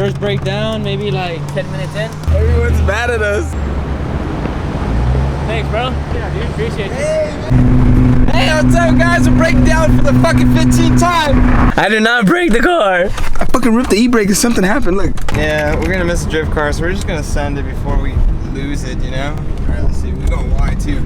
First breakdown, maybe like 10 minutes in. Everyone's mad at us. Thanks, bro. Yeah, dude, appreciate it. Hey, what's up, guys? We're breaking down for the fucking 15th time. I did not break the car. I fucking ripped the e-brake and something happened, look. Yeah, we're gonna miss the drift car, so we're just gonna send it before we lose it, you know? All right, let's see. We're going wide, too.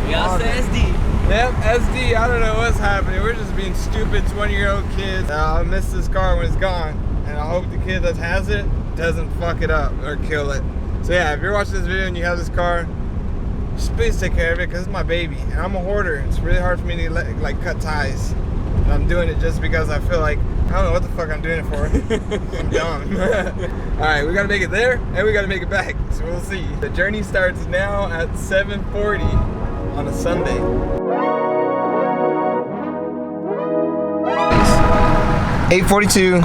We got the SD. Yep, SD. I don't know what's happening. We're just being stupid 20-year-old kids. I'll miss this car when it's gone, and I hope the kid that has it doesn't fuck it up or kill it. So yeah, if you're watching this video and you have this car, just please take care of it because it's my baby, and I'm a hoarder. It's really hard for me to like cut ties, and I'm doing it just because I feel like I don't know what the fuck I'm doing it for. I'm dumb. All right, we gotta make it there, and we gotta make it back. So we'll see. The journey starts now at 7:40 on a Sunday. 8:42.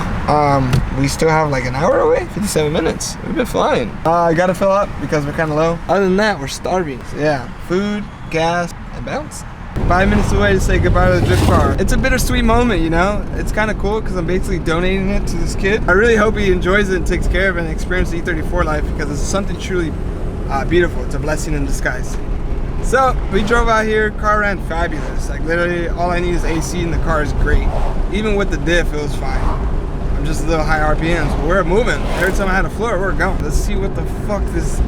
We still have like an hour away, 57 minutes. We've been flying. I gotta fill up because we're kind of low. Other than that, we're starving. So yeah, food, gas, and bounce. 5 minutes away to say goodbye to the drift car. It's a bittersweet moment, you know? It's kind of cool because I'm basically donating it to this kid. I really hope he enjoys it and takes care of it and experiences E34 life because it's something truly beautiful. It's a blessing in disguise. So we drove out here, car ran fabulous. Like literally all I need is AC and the car is great. Even with the diff, it was fine. I'm just a little high RPMs, but we're moving. Every time I had a floor, we're going. Let's see what the fuck this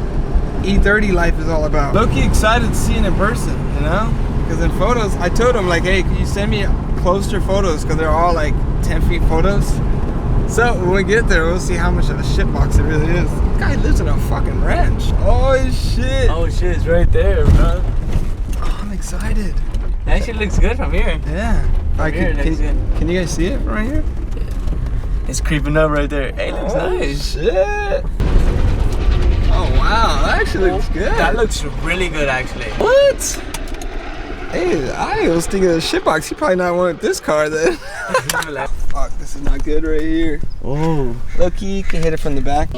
E30 life is all about. Low-key excited to see it in person, you know? Because in photos, I told him like, hey, can you send me closer photos? Because they're all like 10 feet photos. So when we get there, we'll see how much of a shitbox it really is. This guy lives in a fucking ranch. Oh shit. Oh shit, it's right there, bro. Oh, I'm excited. That shit looks good from here. Yeah. Can you guys see it from right here? Yeah. It's creeping up right there. Hey, it looks nice. Shit. Oh wow, that actually looks good. That looks really good actually. What? Hey, I was thinking of the shitbox. He probably not wanted this car then. Fuck, this is not good right here. Oh. Low-key, you can hit it from the back.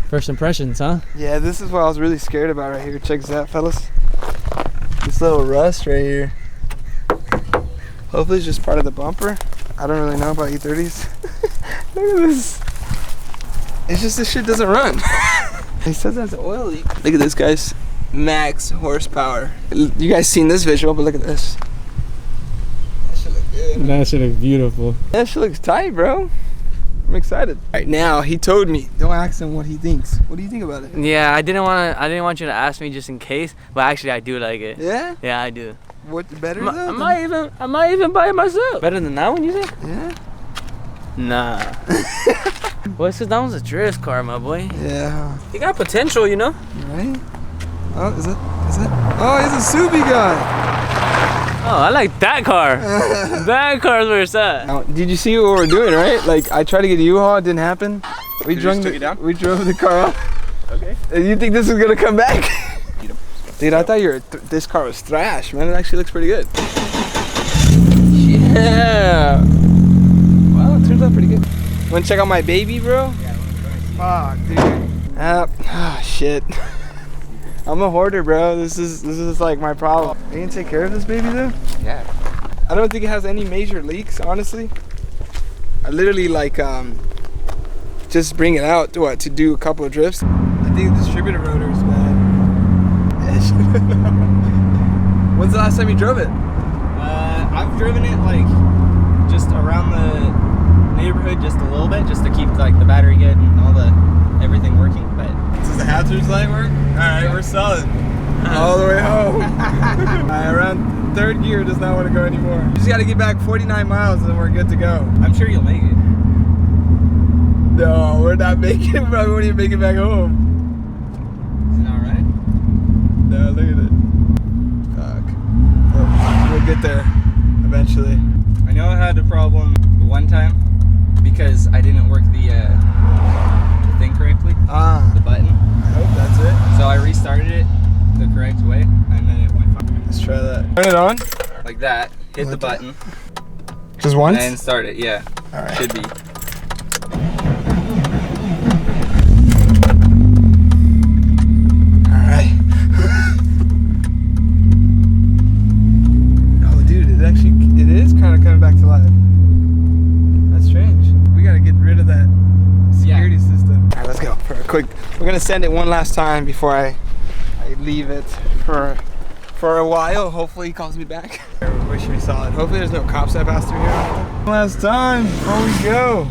First impressions, huh? Yeah, this is what I was really scared about right here. Check this out, fellas. This little rust right here. Hopefully it's just part of the bumper. I don't really know about E30s. Look at this. It's just this shit doesn't run. He says that's an oil leak. Look at this, guys. Max horsepower. You guys seen this visual, but look at this. That shit look good. That shit looks beautiful. That shit looks tight, bro. I'm excited. Right now, he told me, don't ask him what he thinks. What do you think about it? Yeah, I didn't want you to ask me just in case, but actually I do like it. Yeah? Yeah, I do. What better though? I might even buy it myself. Better than that one, you think? Yeah. Nah. Well, it's 'cause that one's a drift car, my boy. Yeah. You got potential, you know? Right? Oh, is it? Oh, he's a Subi guy. Oh, I like that car. That car's where it's at. Now, did you see what we're doing, right? Like, I tried to get a U-Haul, it didn't happen. We drove the car off. Okay. And you think this is gonna come back? Dude, I thought this car was thrash, man. It actually looks pretty good. Yeah. Wow, it turns out pretty good. Wanna check out my baby, bro? Yeah, fuck, dude. Ah, shit. I'm a hoarder, bro. This is like my problem. Are you gonna take care of this baby, though? Yeah. I don't think it has any major leaks, honestly. I literally like just bring it out to do a couple of drifts. I think the distributor rotor is bad. When's the last time you drove it? I've driven it like just around the neighborhood just a little bit, just to keep like the battery good and all everything working. But does the hazards light work? All right, we're solid all the way home. Around third gear does not want to go anymore. You just got to get back 49 miles and then we're good to go. I'm sure you'll make it. No, we're not making it. Probably won't even make it back home. No, look at it. Fuck. Oh, we'll get there eventually. I know I had a problem one time because I didn't work the thing correctly. The button. I hope that's it. So I restarted it the correct way and then it went fine. Let's try that. Turn it on. Like that. Hit the button. Just once? And start it, yeah. Alright. Should be. coming back to life. That's strange. We gotta get rid of that security system. All right, let's go for a quick. We're gonna send it one last time before I leave it for a while. Hopefully he calls me back. We should be solid. Hopefully there's no cops that pass through here. Last time before we go.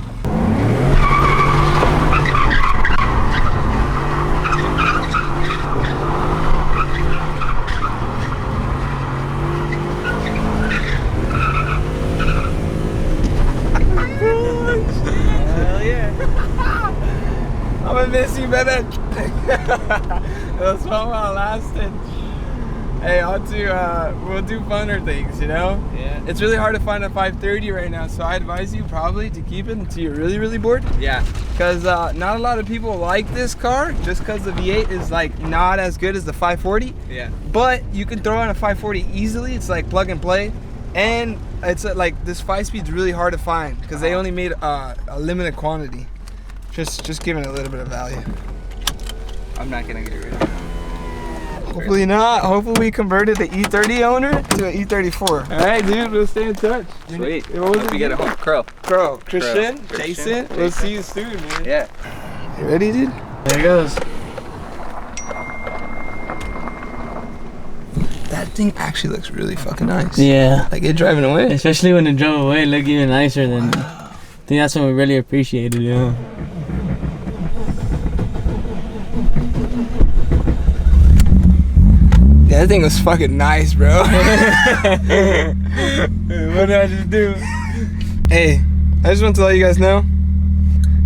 Hell yeah. I'm gonna miss you, baby. That's what I lasted. Hey, we'll do funner things, you know? Yeah. It's really hard to find a 530 right now, so I advise you probably to keep it until you're really, really bored. Yeah. Because not a lot of people like this car, just because the V8 is like not as good as the 540. Yeah. But you can throw on a 540 easily. It's like plug and play. And it's like this 5-speed's really hard to find because they only made a limited quantity. Just giving it a little bit of value. I'm not gonna get rid of it. Hopefully not. Hopefully we converted the E30 owner to an E34. All right, dude. We'll stay in touch. Sweet. What was Hope it? you get it home. Crow. Christian, Christian, Jason. We'll see you soon, man. Yeah. You ready, dude? There it goes. That thing actually looks really fucking nice. Yeah. Like it driving away. Especially when it drove away, it looked even nicer than. I think that's when we really appreciated it. Yeah. Yeah, that thing was fucking nice, bro. What did I just do? Hey, I just want to let you guys know,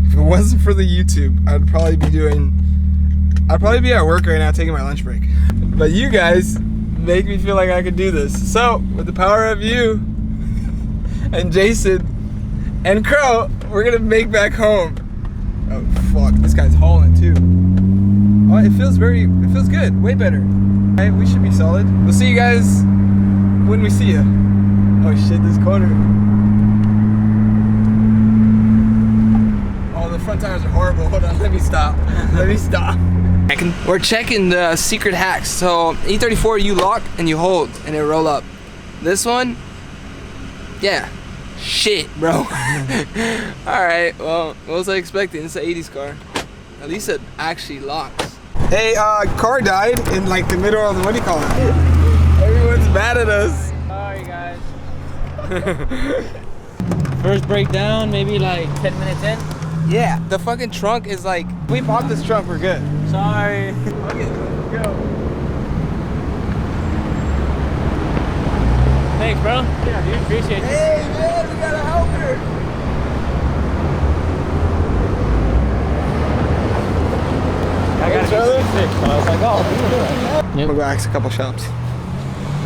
if it wasn't for the YouTube, I'd probably be at work right now taking my lunch break. But you guys make me feel like I could do this. So, with the power of you and Jason and Crow, we're gonna make back home. Oh fuck, this guy's hauling too. Oh, it feels good, way better. Alright, we should be solid. We'll see you guys when we see you. Oh shit, this corner. Oh, the front tires are horrible. Hold on, let me stop. We're checking the secret hacks. So E34, you lock and you hold and it roll up. This one, yeah, shit, bro. Alright, well, what was I expecting? It's an 80s car. At least it actually locks. Hey, car died in like the middle of the, what do you call it? Everyone's mad at us. Sorry, guys. First breakdown, maybe like 10 minutes in. Yeah, the fucking trunk is like, we bought this trunk, we're good. Sorry. Okay, let's go. Thanks, bro. Yeah, dude, appreciate you. Hey, man, we got a helper. I got each other. So I was like, oh, I'm gonna go ask a couple shops. It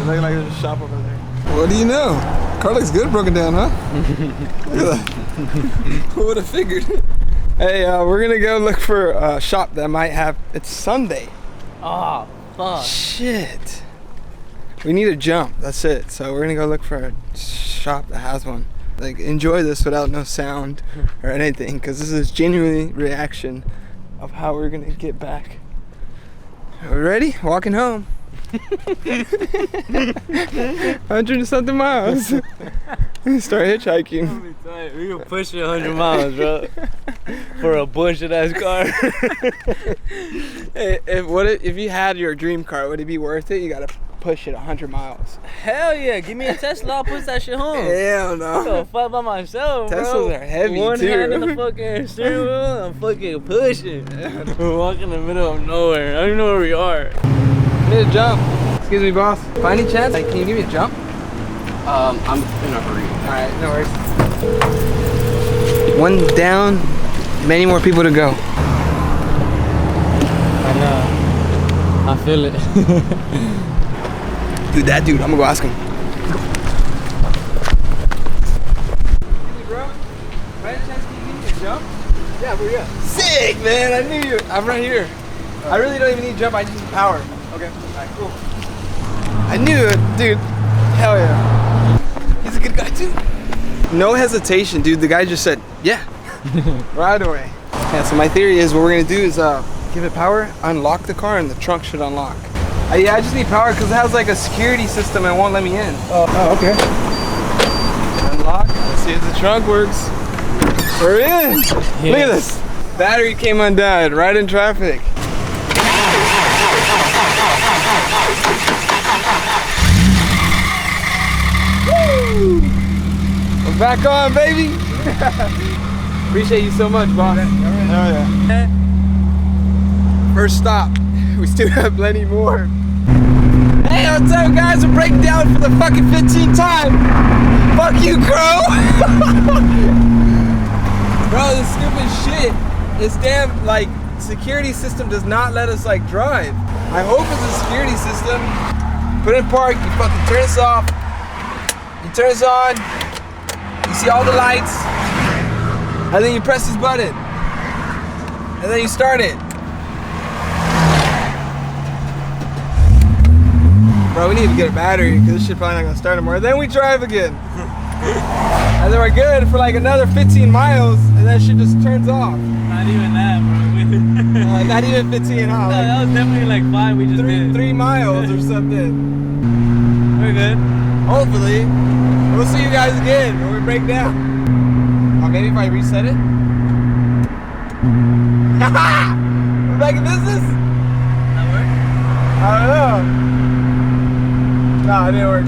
looks like there's a shop over there. What do you know? Car looks good broken down, huh? Look at that. Who would have figured? Hey, we're gonna go look for a shop that might have, it's Sunday. oh, fuck. Shit. We need a jump, that's it. So we're gonna go look for a shop that has one. Like, enjoy this without no sound or anything, because this is genuinely reaction of how we're gonna get back. Are we ready? Walking home. 100 and something miles. Start hitchhiking. We gonna push it 100 miles, bro. For a bullshit ass car. Hey, if you had your dream car, would it be worth it? You gotta push it 100 miles. Hell yeah, give me a Tesla, I'll push that shit home. Hell no. I'm gonna fight by myself, bro. Teslas are heavy One too. hand in the fucking steering wheel, I'm fucking pushing. We're walking in the middle of nowhere. I don't even know where we are. Need a jump. Excuse me, boss. By any chance, like, can you give me a jump? I'm in a hurry. Alright, no worries. One down, many more people to go. I know. I feel it. Dude, that dude, I'm gonna go ask him. Excuse me, bro. By any chance, can you give me a jump? Yeah, where you at? Sick, man. I knew you. I'm right here. I really don't even need a jump. I just need power. Okay. Alright, cool. I knew it, dude. Hell yeah. He's a good guy, too. No hesitation, dude. The guy just said, yeah. Right away. Yeah, so my theory is what we're gonna do is give it power, unlock the car, and the trunk should unlock. Yeah, I just need power because it has like a security system and it won't let me in. Oh, okay. see if the trunk works. We're in. Yes. Look at this. Battery came undone right in traffic. Woo! We're back on, baby. Appreciate you so much, boss. Hell yeah. First stop. We still have plenty more. Hey, what's up, guys? We're breaking down for the fucking 15th time. Fuck you, Crow. Bro, this stupid shit. This damn, like, security system does not let us, like, drive. I hope it's a security system. Put in park, you fucking turn this off. You turn this on. You see all the lights. And then you press this button. And then you start it. Bro, we need to get a battery because this shit probably not gonna start anymore. Then we drive again. And then we're good for like another 15 miles and that shit just turns off. Not even that, bro. Not even 15, huh? No, that was definitely like 5 we just did. 3 miles or something. We're good. Hopefully. We'll see you guys again when we break down. Oh, maybe if I reset it? We're back in business? That work? I don't know. No, it didn't work.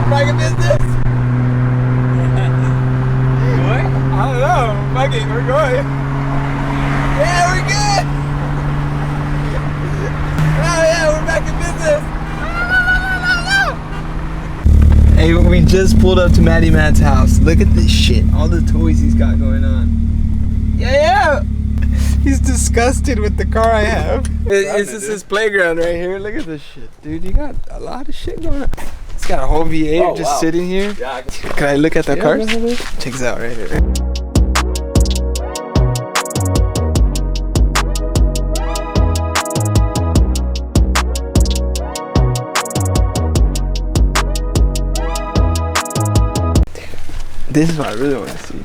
Back in business? What? I don't know. Fuck it, we're going. Yeah, we're good. Oh yeah, we're back in business. Hey, we just pulled up to Matty Matt's house. Look at this shit. All the toys he's got going on. Yeah. He's disgusted with the car I have. This is his playground right here. Look at this shit, dude. You got a lot of shit going on. It's got a whole V8 just sitting here. Yeah, can I look at the cars? Check this out right here. This is what I really want to see.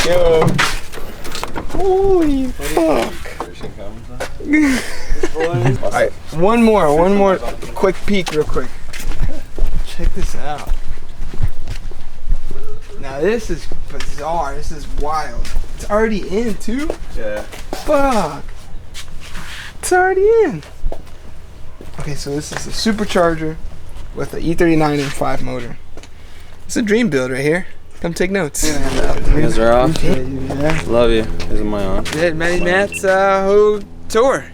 Yo. Holy fuck. Alright, one more quick peek real quick. Check this out. Now this is bizarre, this is wild. It's already in too? Yeah. Fuck. It's already in. Okay, so this is a supercharger with the E39 M5 motor. It's a dream build right here. Come take notes. You guys are off. Yeah. Love you. Isn't my on? Yeah, Matty Matt's whole tour.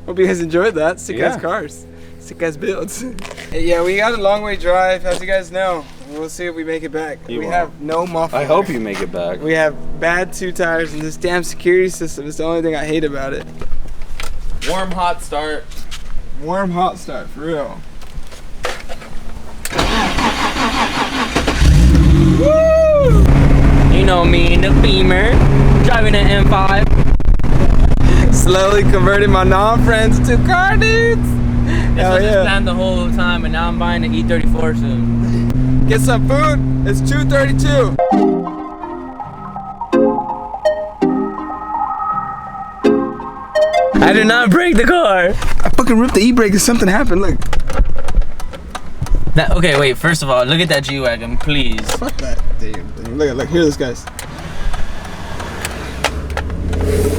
Hope you guys enjoyed that. Sick ass cars. Sick ass builds. Yeah, we got a long way drive, as you guys know. We'll see if we make it back. We have no muffler. I hope you make it back. We have bad 2 tires and this damn security system is the only thing I hate about it. Warm, hot start. Warm, hot start, for real. Woo! You know me in the Beamer, driving an M5. Slowly converting my non-friends to car dudes. This was just planned the whole time, and now I'm buying an E34 soon. Get some food. It's 2:32. I did not break the car. I fucking ripped the e-brake and something happened. Look. Okay, wait. First of all, look at that G-Wagon, please. Fuck that damn thing. Look, here this guys.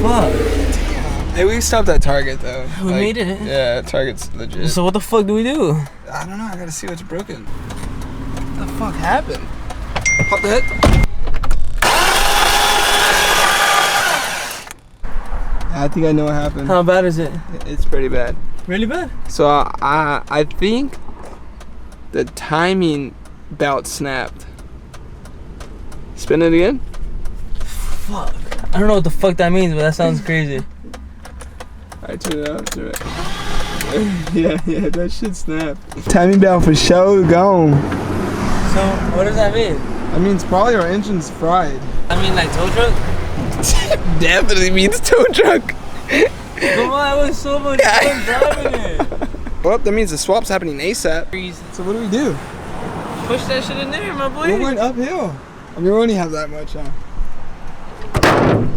Fuck. Hey, we stopped at Target though. We made it. Yeah, Target's legit. So what the fuck do we do? I don't know. I gotta see what's broken. What the fuck happened? Pop the hood. I think I know what happened. How bad is it? It's pretty bad. Really bad? So I think the timing belt snapped. Spin it again. Fuck. I don't know what the fuck that means, but that sounds crazy. Alright, turn it out. Turn it. yeah, that shit snapped. Timing belt for sure gone. So what does that mean? I mean, it's probably our engine's fried. I mean, like tow truck. Definitely means tow truck. Come on, I was so much fun driving it. Well, that means the swap's happening ASAP. So what do we do? Push that shit in there, my boy. We're going uphill. I mean, we only have that much, huh?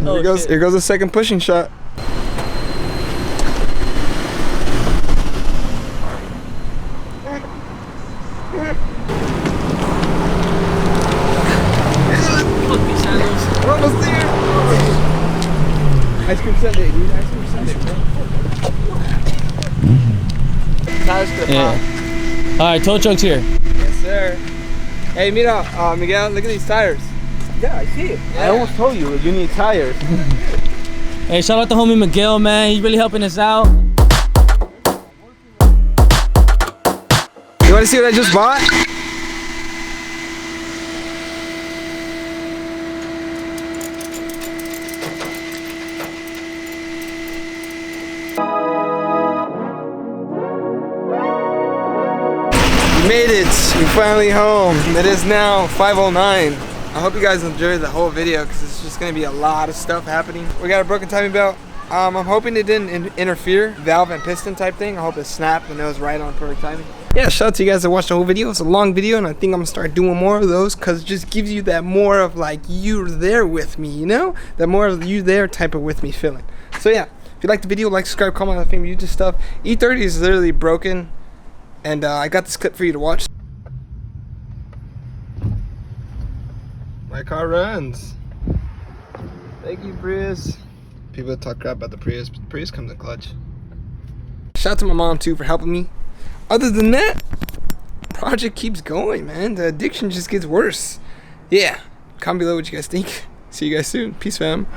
Oh, Here goes the second pushing shot. cream sundae, dude. Ice cream sundae, bro. Tires for the pop. All right, tow truck's here. Yes, sir. Hey, mira, Miguel, look at these tires. Yeah, I see it. Yeah. I almost told you need tires. Hey, shout out to homie Miguel, man. He's really helping us out. You want to see what I just bought? We made it. We're finally home. It is now 5:09. I hope you guys enjoyed the whole video because it's just going to be a lot of stuff happening. We got a broken timing belt. I'm hoping it didn't interfere, valve and piston type thing. I hope it snapped and it was right on perfect timing. Yeah, shout out to you guys that watched the whole video. It's a long video and I think I'm gonna start doing more of those because it just gives you that more of like you're there with me, you know? That more of you there type of with me feeling. So yeah, if you liked the video, like, subscribe, comment on the favorite YouTube stuff. E30 is literally broken and I got this clip for you to watch. My car runs. Thank you, Prius. People talk crap about the Prius, but the Prius comes in clutch. Shout out to my mom too for helping me. Other than that, project keeps going, man. The addiction just gets worse. Yeah, comment below what you guys think. See you guys soon. Peace, fam.